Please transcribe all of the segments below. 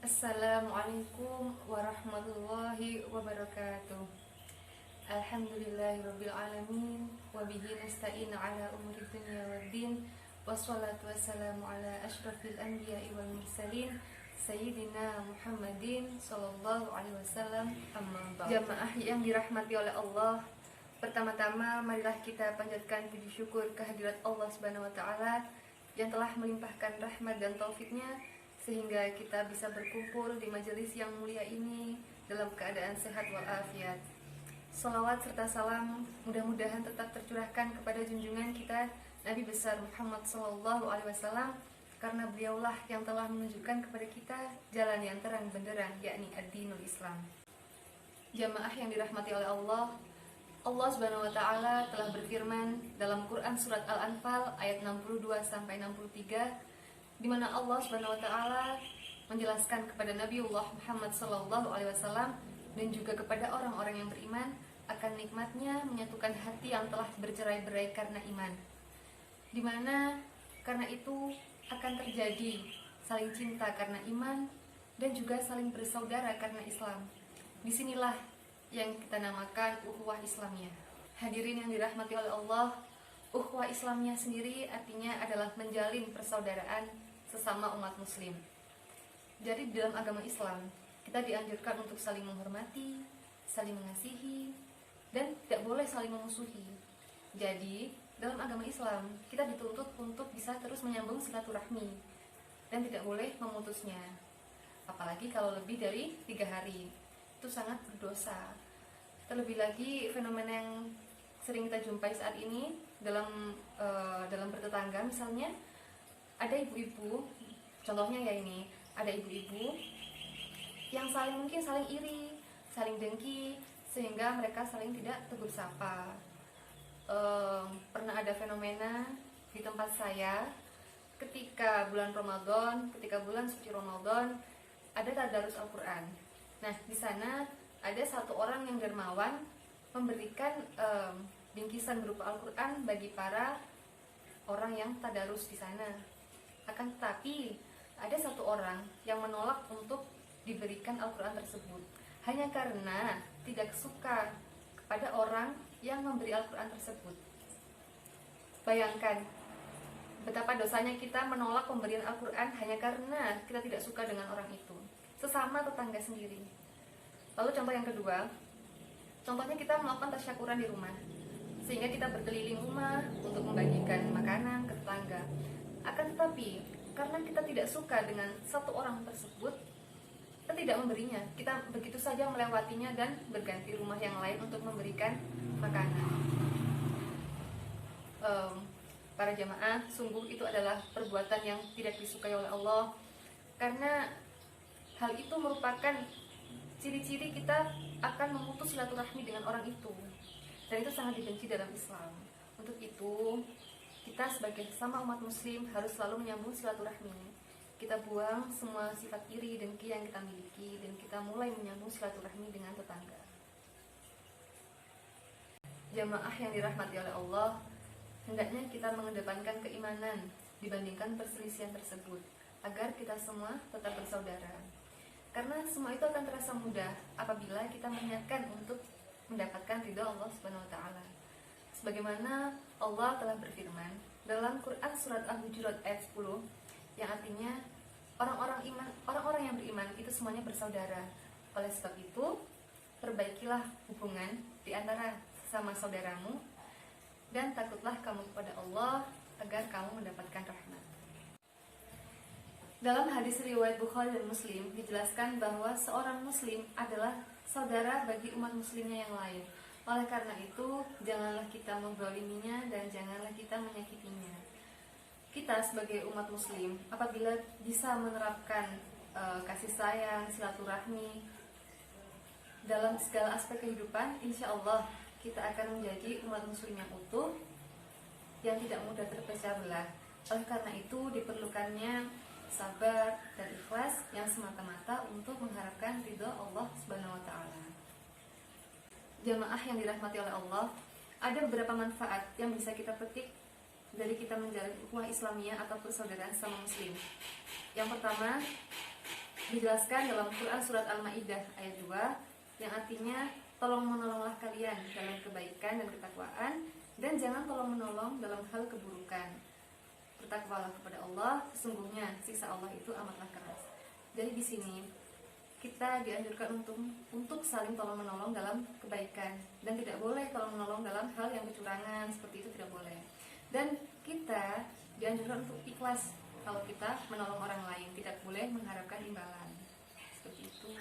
Assalamualaikum warahmatullahi wabarakatuh. Alhamdulillahirabbil alamin wa bihi nasta'in ala umuri dunya waddin. Wassalatu wassalamu ala asyrafil anbiya'i wal mursalin sayyidina Muhammadin sallallahu alaihi wasallam. Amma ba'd. Jamaah yang dirahmati oleh Allah, pertama-tama marilah kita panjatkan puji syukur kehadirat Allah Subhanahu wa taala yang telah melimpahkan rahmat dan taufiknya sehingga kita bisa berkumpul di majelis yang mulia ini dalam keadaan sehat walafiat. Salawat serta salam mudah-mudahan tetap tercurahkan kepada junjungan kita Nabi besar Muhammad SAW, karena beliaulah yang telah menunjukkan kepada kita jalan yang terang benderang, yakni ad-dinul Islam. Jamaah yang dirahmati oleh Allah, Allah Subhanahu wa taala telah berfirman dalam Quran surat Al-Anfal ayat 62 sampai 63, di mana Allah Subhanahu wa taala menjelaskan kepada Nabiullah Muhammad SAW dan juga kepada orang-orang yang beriman akan nikmatnya menyatukan hati yang telah bercerai-berai karena iman. Di mana karena itu akan terjadi saling cinta karena iman dan juga saling bersaudara karena Islam. Disinilah yang kita namakan ukhuwah Islamiyah. Hadirin yang dirahmati oleh Allah, ukhuwah Islamiyah sendiri artinya adalah menjalin persaudaraan sesama umat muslim. Jadi dalam agama Islam kita dianjurkan untuk saling menghormati, saling mengasihi, dan tidak boleh saling memusuhi. Jadi dalam agama Islam kita dituntut untuk bisa terus menyambung silaturahmi dan tidak boleh memutusnya. Apalagi kalau lebih dari 3 hari, itu sangat berdosa. Terlebih lagi fenomena yang sering kita jumpai saat ini dalam bertetangga, misalnya ada ibu-ibu, contohnya ya ini, ada ibu-ibu yang mungkin saling iri, saling dengki, sehingga mereka saling tidak tegur sapa. Pernah ada fenomena di tempat saya ketika bulan Ramadan, ketika bulan suci Ramadan, ada tadarus Al-Quran. Nah, di sana ada satu orang yang dermawan memberikan bingkisan berupa Al-Quran bagi para orang yang tadarus di sana. Akan tetapi ada satu orang yang menolak untuk diberikan Al-Quran tersebut hanya karena tidak suka kepada orang yang memberi Al-Quran tersebut. Bayangkan betapa dosanya kita menolak pemberian Al-Quran hanya karena kita tidak suka dengan orang itu, sesama tetangga sendiri. Lalu contoh yang kedua, contohnya kita melakukan tasyakuran di rumah, sehingga kita berkeliling rumah untuk membagikan makanan ke tetangga. Akan tetapi karena kita tidak suka dengan satu orang tersebut, kita tidak memberinya. Kita begitu saja melewatinya dan berganti rumah yang lain untuk memberikan makanan. Para jamaah, sungguh itu adalah perbuatan yang tidak disukai oleh Allah, karena hal itu merupakan ciri-ciri kita akan memutus silaturahmi dengan orang itu, dan itu sangat dibenci dalam Islam. Untuk itu kita sebagai sesama umat muslim harus selalu menyambung silaturahmi. Kita buang semua sifat iri, dengki yang kita miliki, dan kita mulai menyambung silaturahmi dengan tetangga. Jamaah yang dirahmati oleh Allah, hendaknya kita mengedepankan keimanan dibandingkan perselisihan tersebut, agar kita semua tetap bersaudara. Karena semua itu akan terasa mudah apabila kita menyiapkan untuk mendapatkan ridha Allah Subhanahu wa taala. Sebagaimana Allah telah berfirman dalam Quran surat Al-Hujurat ayat 10, yang artinya orang-orang yang beriman itu semuanya bersaudara. Oleh sebab itu, perbaikilah hubungan di antara sesama saudaramu dan takutlah kamu kepada Allah agar kamu mendapatkan rahmat. Dalam hadis riwayat Bukhari dan Muslim dijelaskan bahwa seorang muslim adalah saudara bagi umat muslimnya yang lain. Oleh karena itu, janganlah kita menzaliminya dan janganlah kita menyakitinya. Kita sebagai umat muslim, apabila bisa menerapkan kasih sayang, silaturahmi dalam segala aspek kehidupan, insya Allah kita akan menjadi umat muslim yang utuh, yang tidak mudah terpecah belah. Oleh karena itu, diperlukannya sabar dan ikhlas yang semata-mata untuk mengharapkan ridho Allah Subhanahu wa taala. Jamaah yang dirahmati oleh Allah, ada beberapa manfaat yang bisa kita petik dari kita menjalin ukhuwah Islamiyah atau persaudaraan sesama muslim. Yang pertama, dijelaskan dalam Quran surat Al-Maidah ayat 2 yang artinya tolong menolonglah kalian dalam kebaikan dan ketakwaan dan jangan tolong menolong dalam hal keburukan. Bertakwalah kepada Allah, sesungguhnya siksa Allah itu amatlah keras. Jadi di sini kita dianjurkan untuk saling tolong menolong dalam kebaikan dan tidak boleh tolong menolong dalam hal yang kecurangan, seperti itu tidak boleh. Dan kita dianjurkan untuk ikhlas kalau kita menolong orang lain, tidak boleh mengharapkan imbalan. Seperti itu.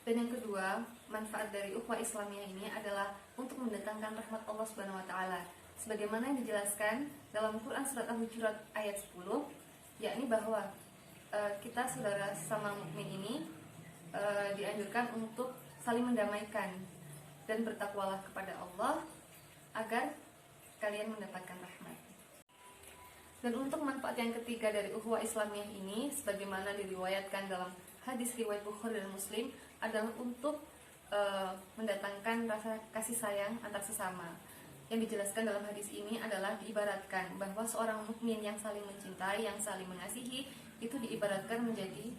Dan yang kedua, manfaat dari ukhuwah Islamiyah ini adalah untuk mendatangkan rahmat Allah Subhanahu wa taala. Sebagaimana yang dijelaskan dalam Quran surat Al-Hujurat ayat 10, yakni bahwa kita saudara sama mukmin ini dianjurkan untuk saling mendamaikan dan bertakwalah kepada Allah agar kalian mendapatkan rahmat. Dan untuk manfaat yang ketiga dari ukhuwah Islamiyah ini, sebagaimana diriwayatkan dalam hadis riwayat Bukhari dan Muslim, adalah untuk mendatangkan rasa kasih sayang antar sesama. Yang dijelaskan dalam hadis ini adalah diibaratkan bahwa seorang mukmin yang saling mencintai, yang saling mengasihi, itu diibaratkan menjadi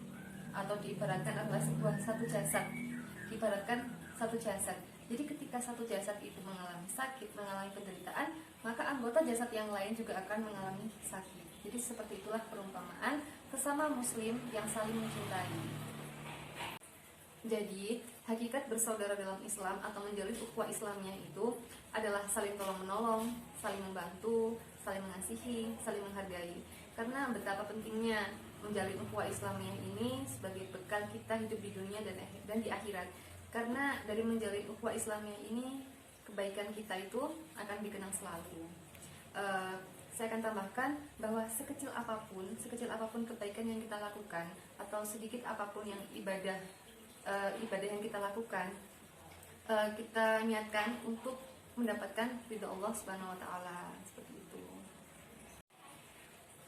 atau diibaratkan adalah satu jasad. Diibaratkan satu jasad. Jadi ketika satu jasad itu mengalami sakit, mengalami penderitaan, maka anggota jasad yang lain juga akan mengalami sakit. Jadi seperti itulah perumpamaan sesama muslim yang saling mencintai. Jadi hakikat bersaudara dalam Islam atau menjalin ukhuwah Islamiyah itu adalah saling tolong-menolong, saling membantu, saling mengasihi, saling menghargai. Karena betapa pentingnya menjalin ukhuwah Islamiyah ini sebagai bekal kita hidup di dunia dan di akhirat. Karena dari menjalin ukhuwah Islamiyah ini, kebaikan kita itu akan dikenang selalu. Saya akan tambahkan bahwa sekecil apapun kebaikan yang kita lakukan, atau sedikit apapun yang ibadah yang kita lakukan, kita niatkan untuk mendapatkan ridha Allah Subhanahu wa taala, seperti itu.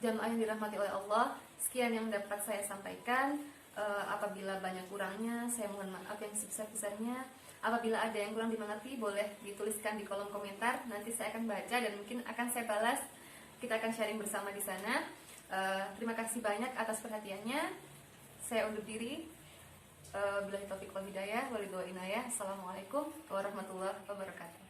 Jamaah yang dirahmati oleh Allah, sekian yang dapat saya sampaikan. Apabila banyak kurangnya, saya mohon maaf yang sebesar-besarnya. Apabila ada yang kurang dimengerti, boleh dituliskan di kolom komentar. Nanti saya akan baca dan mungkin akan saya balas. Kita akan sharing bersama di sana. Terima kasih banyak atas perhatiannya. Saya undur diri. Billahi taufiq wal hidayah, walidul inayah. Assalamualaikum warahmatullahi wabarakatuh.